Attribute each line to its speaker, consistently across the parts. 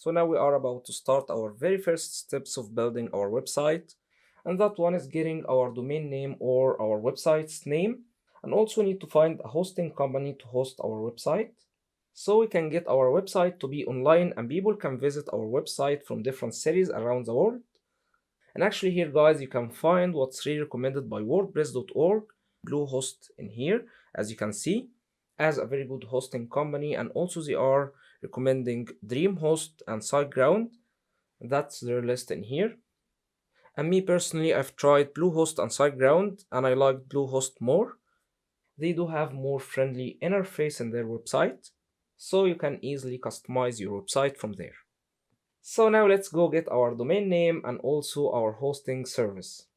Speaker 1: So now we are about to start our very first steps of building our website, and that one is getting our domain name or our website's name, and also need to find a hosting company to host our website so we can get our website to be online and people can visit our website from different cities around the world. And actually here guys, you can find what's really recommended by WordPress.org, Bluehost in here, as you can see, as a very good hosting company, and also they are recommending DreamHost and SiteGround. That's their list in here. And me personally, I've tried Bluehost and SiteGround and I like Bluehost more. They do have more friendly interface in their website, so you can easily customize your website from there. So now let's go get our domain name and also our hosting service.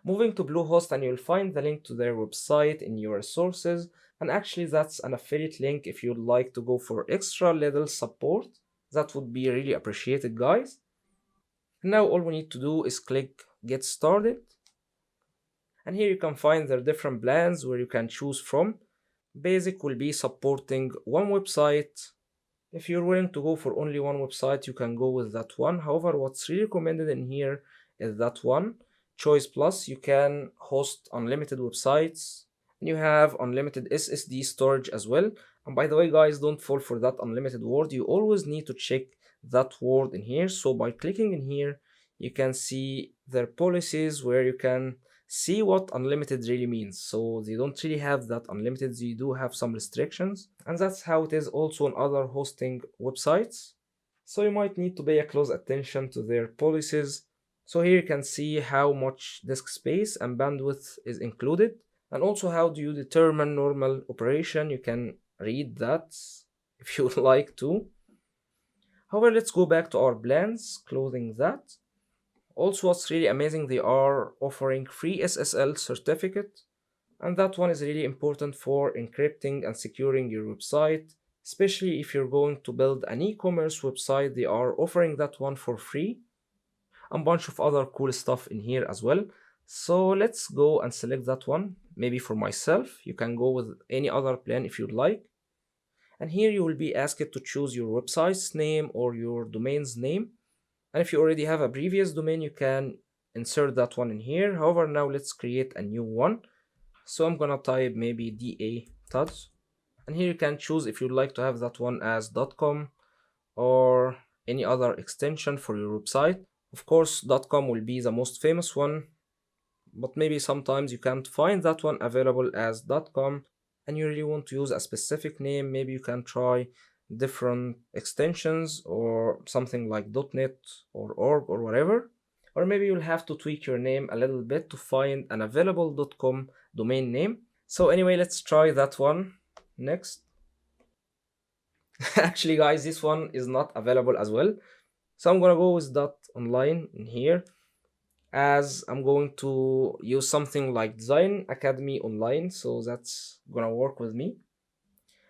Speaker 1: Moving to Bluehost, and you'll find the link to their website in your resources, and actually that's an affiliate link if you'd like to go for extra little support. That would be really appreciated, guys. Now all we need to do is click get started, and here you can find their different plans where you can choose from. Basic will be supporting one website. If you're willing to go for only one website, you can go with that one. However, what's really recommended in here is that one, Choice Plus. You can host unlimited websites and you have unlimited SSD storage as well. And by the way, guys, don't fall for that unlimited word. You always need to check that word in here. So by clicking in here, you can see their policies where you can see what unlimited really means. So they don't really have that unlimited, they do have some restrictions, and that's how it is also on other hosting websites. So you might need to pay a close attention to their policies. So here you can see how much disk space and bandwidth is included, and also how do you determine normal operation. You can read that if you would like to. However, let's go back to our plans, closing that. Also, what's really amazing, they are offering free SSL certificate, and that one is really important for encrypting and securing your website, especially if you're going to build an e-commerce website. They are offering that one for free, and a bunch of other cool stuff in here as well. So let's go and select that one. Maybe for myself, you can go with any other plan if you'd like. And here you will be asked to choose your website's name or your domain's name. And if you already have a previous domain, you can insert that one in here. However, now let's create a new one. So I'm gonna type maybe DA Tuds. And here you can choose if you'd like to have that one as .com or any other extension for your website. Of course, .com will be the most famous one, but maybe sometimes you can't find that one available as .com and you really want to use a specific name. Maybe you can try different extensions or something like .net or org or whatever, or maybe you'll have to tweak your name a little bit to find an available .com domain name. So anyway, let's try that one next. Actually guys, this one is not available as well, so I'm gonna go with .online in here, as I'm going to use something like Design Academy Online, so that's gonna work with me.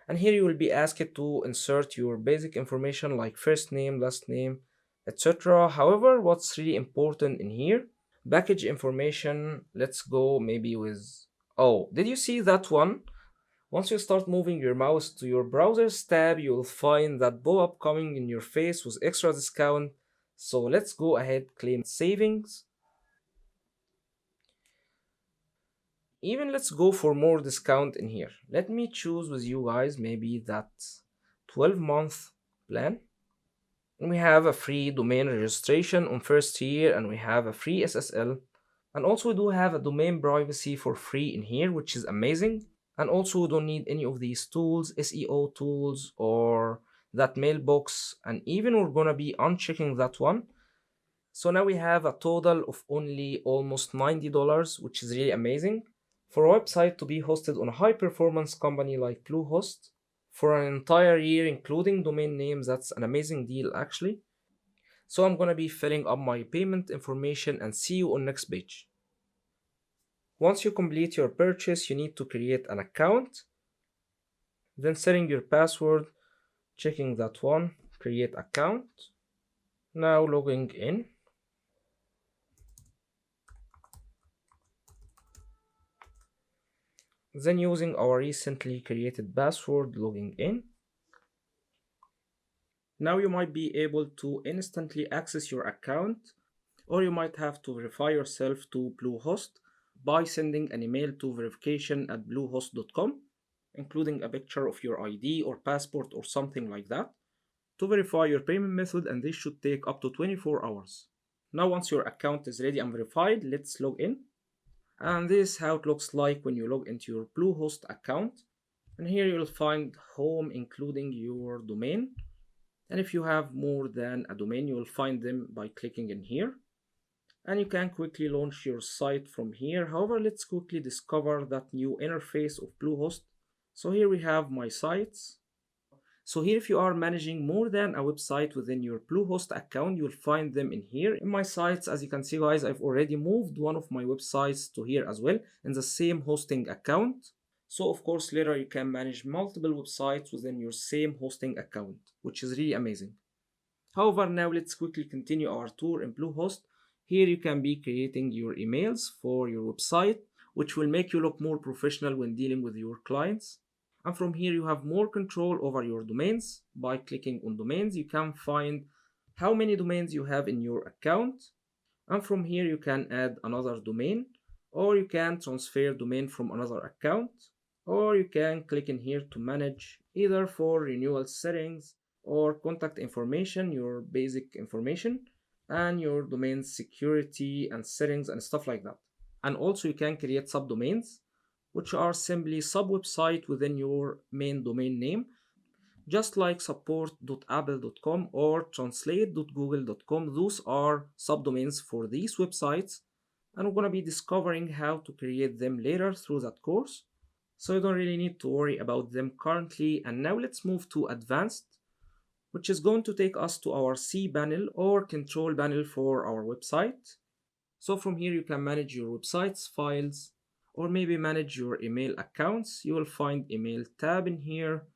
Speaker 1: And here you will be asked to insert your basic information like first name, last name, etc. However, what's really important in here, package information, let's go maybe with, oh, did you see that one? Once you start moving your mouse to your browser's tab, you will find that pop-up coming in your face with extra discount. So let's go ahead, claim savings. Even let's go for more discount in here. Let me choose with you guys maybe that 12-month plan. And we have a free domain registration on first year, and we have a free SSL. And also we do have a domain privacy for free in here, which is amazing. And also we don't need any of these tools, SEO tools or that mailbox. And even we're gonna be unchecking that one. So now we have a total of only almost $90, which is really amazing. For a website to be hosted on a high performance company like Bluehost for an entire year, including domain names, that's an amazing deal actually. So I'm gonna be filling up my payment information and see you on next page. Once you complete your purchase, you need to create an account, then setting your password, checking that one, create account. Now logging in. Then using our recently created password, logging in. Now you might be able to instantly access your account, or you might have to verify yourself to Bluehost by sending an email to verification@bluehost.com, including a picture of your ID or passport or something like that, to verify your payment method, and this should take up to 24 hours. Now once your account is ready and verified, let's log in. And this is how it looks like when you log into your Bluehost account. And here you'll find home, including your domain. And if you have more than a domain, you will find them by clicking in here. And you can quickly launch your site from here. However, let's quickly discover that new interface of Bluehost. So here we have my sites. So here, if you are managing more than a website within your Bluehost account, you'll find them in here. In my sites, as you can see guys, I've already moved one of my websites to here as well in the same hosting account. So of course later you can manage multiple websites within your same hosting account, which is really amazing. However, now let's quickly continue our tour in Bluehost. Here you can be creating your emails for your website, which will make you look more professional when dealing with your clients. And from here you have more control over your domains. By clicking on domains, you can find how many domains you have in your account. And from here you can add another domain, or you can transfer domain from another account, or you can click in here to manage either for renewal settings or contact information, your basic information, and your domain security and settings and stuff like that. And also you can create subdomains, which are simply sub-website within your main domain name, just like support.apple.com or translate.google.com. Those are subdomains for these websites, and we're going to be discovering how to create them later through that course, so you don't really need to worry about them currently. And now let's move to advanced, which is going to take us to our cPanel or control panel for our website. So from here you can manage your website's files, or maybe manage your email accounts. You will find email tab in here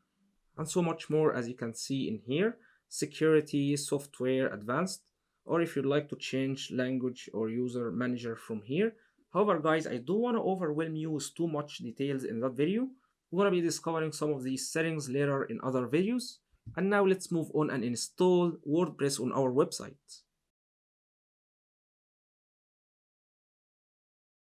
Speaker 1: and so much more, as you can see in here. Security, software, advanced, or if you'd like to change language or user manager from here. However guys, I don't want to overwhelm you with too much details in that video. We're going to be discovering some of these settings later in other videos. And now let's move on and install WordPress on our website.